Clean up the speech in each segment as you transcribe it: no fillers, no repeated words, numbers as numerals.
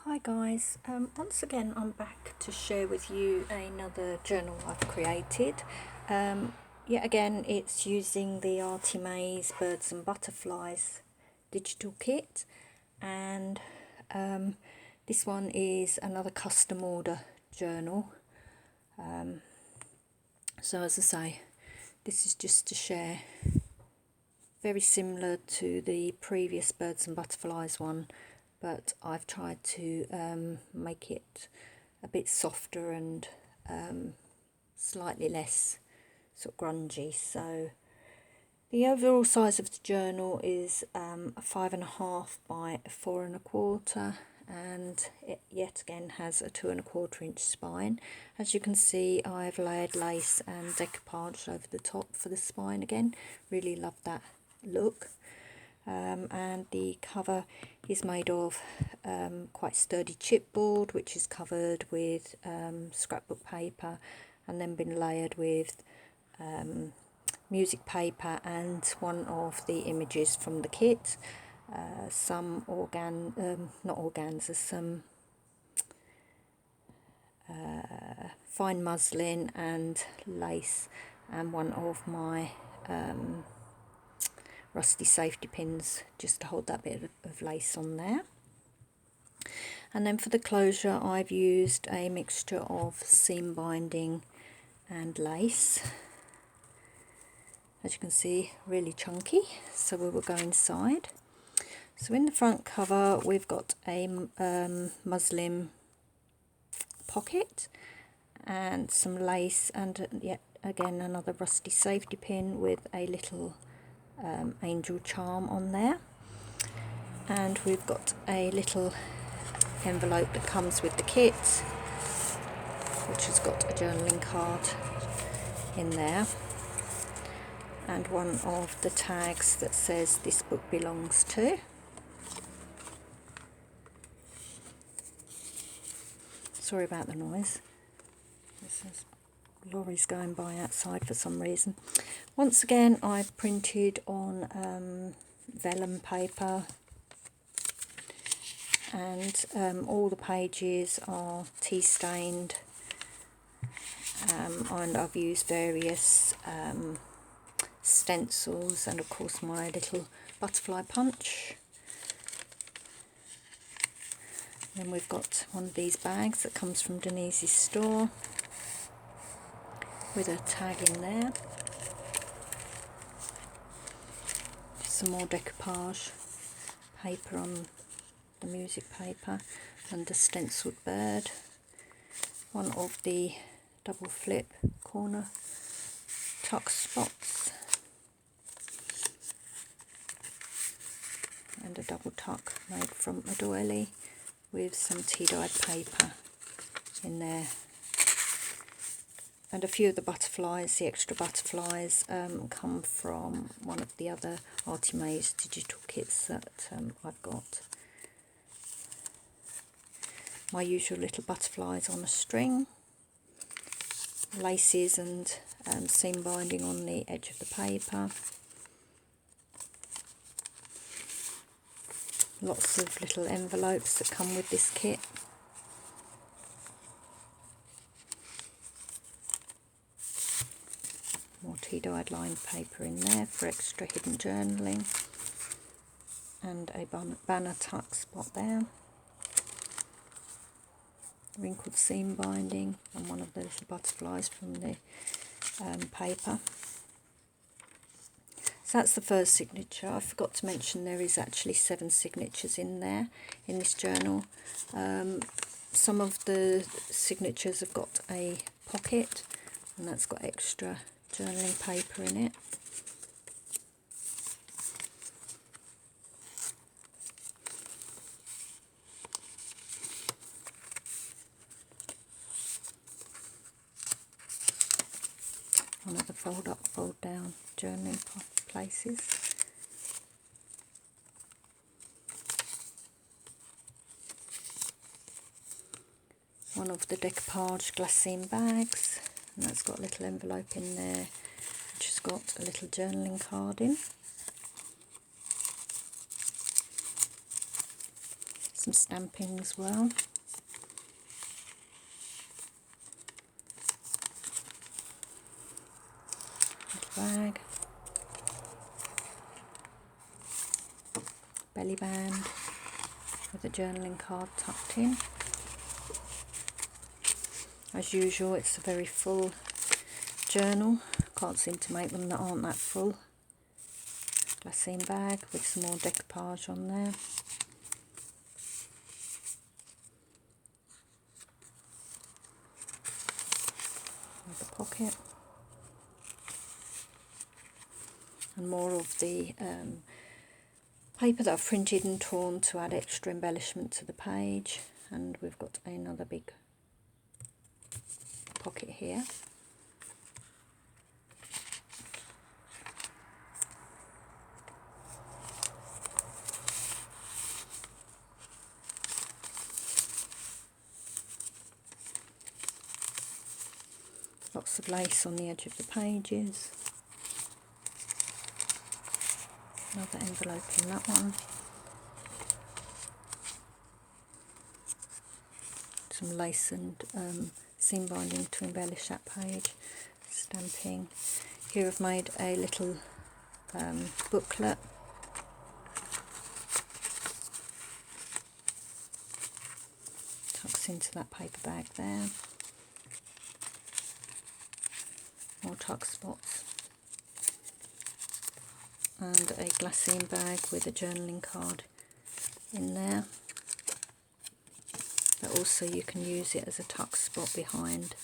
Hi guys, once again I'm back to share with you another journal I've created. Yet again it's using the Artymaze Birds and Butterflies digital kit, and this one is another custom order journal. So as I say, this is just to share, very similar to the previous Birds and Butterflies one, but I've tried to make it a bit softer and slightly less sort of grungy. So the overall size of the journal is a 5.5 by 4.25, and it yet again has a 2.25 inch spine. As you can see, I've layered lace and decoupage over the top for the spine again. Really love that look. And the cover is made of quite sturdy chipboard, which is covered with scrapbook paper and then been layered with music paper and one of the images from the kit, some not organza, some fine muslin and lace, and one of my rusty safety pins just to hold that bit of lace on there. And then for the closure I've used a mixture of seam binding and lace. As you can see, really chunky, so we will go inside. So in the front cover we've got a muslin pocket and some lace, and yet again another rusty safety pin with a little angel charm on there. And we've got a little envelope that comes with the kit, which has got a journaling card in there, and one of the tags that says this book belongs to. Sorry about the noise. This is lorries going by outside for some reason. Once again I've printed on vellum paper, and all the pages are tea stained, and I've used various stencils and of course my little butterfly punch. Then we've got one of these bags that comes from Denise's store with a tag in there. Some more decoupage paper on the music paper and a stenciled bird. One of the double flip corner tuck spots and a double tuck made from a doily with some tea-dyed paper in there. And a few of the butterflies, the extra butterflies, come from one of the other Artymaze digital kits that I've got. My usual little butterflies on a string, laces and seam binding on the edge of the paper. Lots of little envelopes that come with this kit. More tea-dyed lined paper in there for extra hidden journaling, and a banner tuck spot there. Wrinkled seam binding and one of the little butterflies from the paper. So that's the first signature. I forgot to mention there is actually 7 signatures in there in this journal. Some of the signatures have got a pocket, and that's got extra journaling paper in it. One of the fold up, fold down journaling places. One of the decoupage glassine bags, and that's got a little envelope in there which has got a little journaling card in. some stamping as well. Bag, belly band with a journaling card tucked in. As usual, it's a very full journal. Can't seem to make them that aren't that full. Glassine bag with some more decoupage on there. With a pocket. And more of the paper that I've printed and torn to add extra embellishment to the page. And we've got another big pocket here. Lots of lace on the edge of the pages. Another envelope in that one. Some lace and seam binding to embellish that page. Stamping. Here I've made a little booklet. Tucks into that paper bag there. More tuck spots. And a glassine bag with a journaling card in there. But also you can use it as a tuck spot behind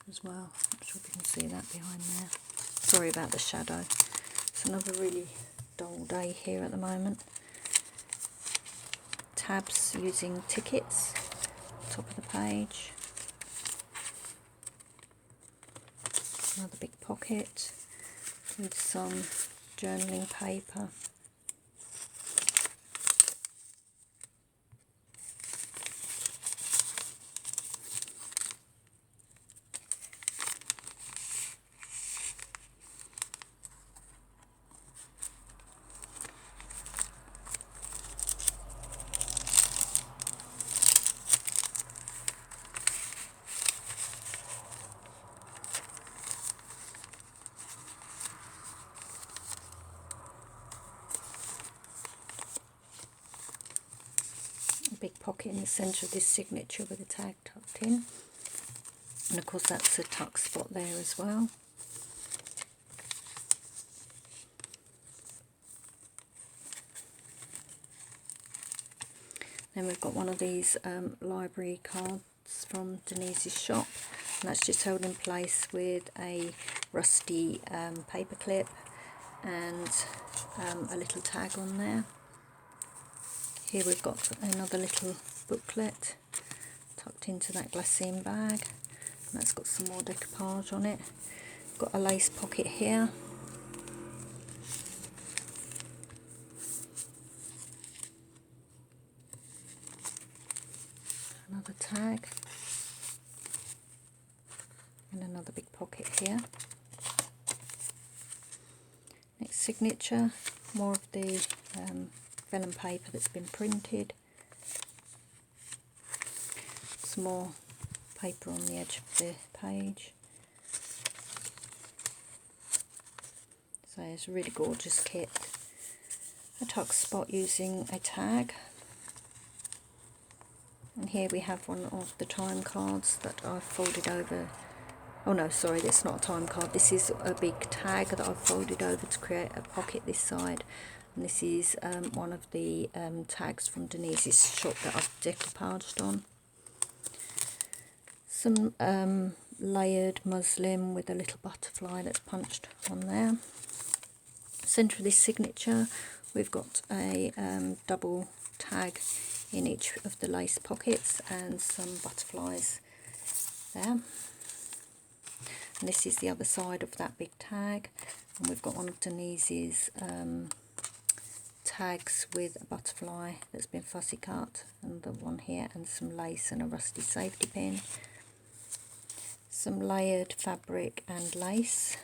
as well. Not sure if you can see that behind there. Sorry about the shadow. It's another really dull day here at the moment. Tabs using tickets, top of the page. Another big pocket with some journaling paper. Big pocket in the centre of this signature with a tag tucked in, and of course that's a tuck spot there as well. Then we've got one of these library cards from Denise's shop, and that's just held in place with a rusty paper clip and a little tag on there. Here we've got another little booklet tucked into that glassine bag, and that's got some more decoupage on it. Got a lace pocket here. Another tag. And another big pocket here. Next signature, more of the vellum paper that's been printed. Some more paper on the edge of the page. So it's a really gorgeous kit. A tuck spot using a tag. And here we have one of the time cards that I've folded over. Oh no, sorry, that's not a time card. This is a big tag that I've folded over to create a pocket this side. And this is one of the tags from Denise's shop that I've decoupaged on. Some layered muslin with a little butterfly that's punched on there. Centre of this signature, we've got a double tag in each of the lace pockets and some butterflies there. And this is the other side of that big tag, and we've got one of Denise's tags with a butterfly that's been fussy cut, and the one here, and some lace and a rusty safety pin. Some layered fabric and lace.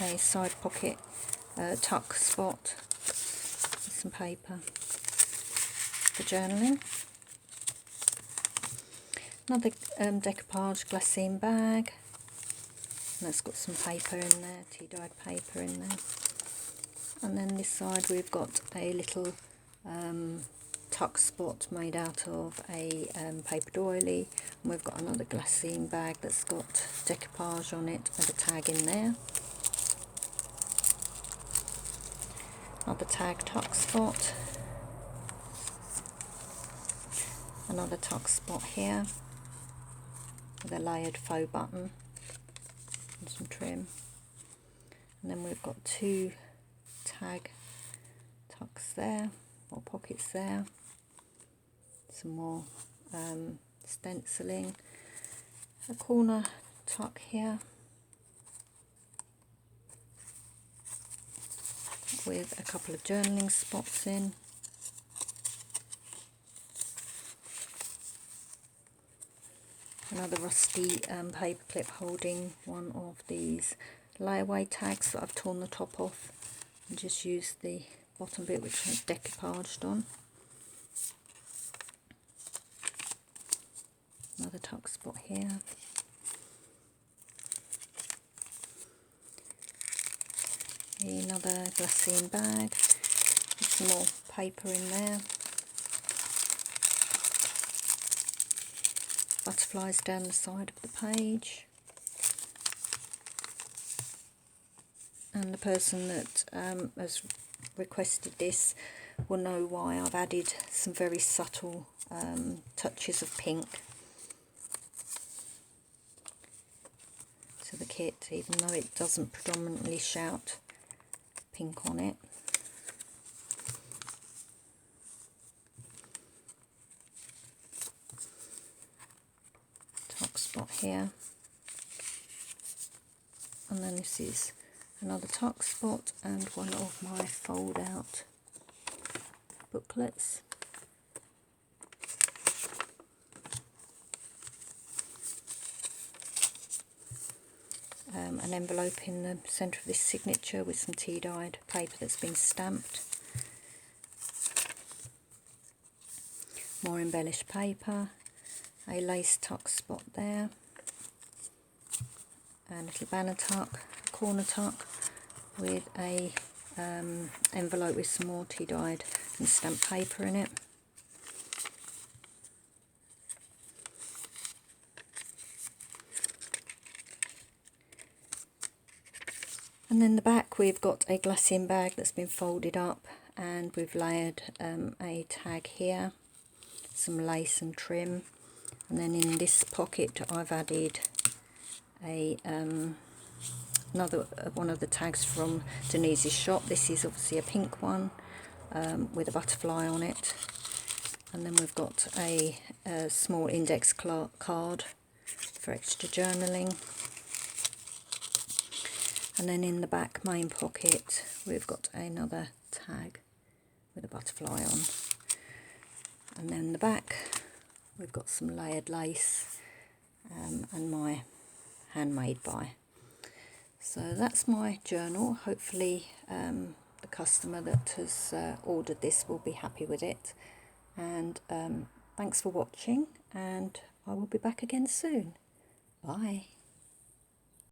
a side pocket tuck spot with some paper for journaling. Another decoupage glassine bag, and that's got some paper in there, tea-dyed paper in there. And then this side we've got a little tuck spot made out of a paper doily, and we've got another glassine bag that's got decoupage on it with a tag in there. Another tag tuck spot, another tuck spot here with a layered faux button and some trim, and then we've got two tag tucks there, or pockets there, some more stenciling, a corner tuck here with a couple of journaling spots in, another rusty paper clip holding one of these layaway tags that I've torn the top off and just used the bottom bit which has decoupaged on. Another tuck spot here. Another glassine bag with some more paper in there. Butterflies down the side of the page. And the person that has requested this will know why I've added some very subtle touches of pink to the kit, even though it doesn't predominantly shout pink on it. Tuck spot here, and then this is another tuck spot and one of my fold out booklets. An envelope in the centre of this signature with some tea-dyed paper that's been stamped. More embellished paper, a lace tuck spot there, a little banner tuck, a corner tuck with a envelope with some more tea-dyed and stamped paper in it. And then the back we've got a glassine bag that's been folded up, and we've layered a tag here, some lace and trim, and then in this pocket I've added a another one of the tags from Denise's shop. This is obviously a pink one with a butterfly on it, and then we've got a small index card for extra journaling. And then in the back main pocket we've got another tag with a butterfly on. And then the back we've got some layered lace and my handmade by. So that's my journal. Hopefully the customer that has ordered this will be happy with it. And thanks for watching, and I will be back again soon. Bye.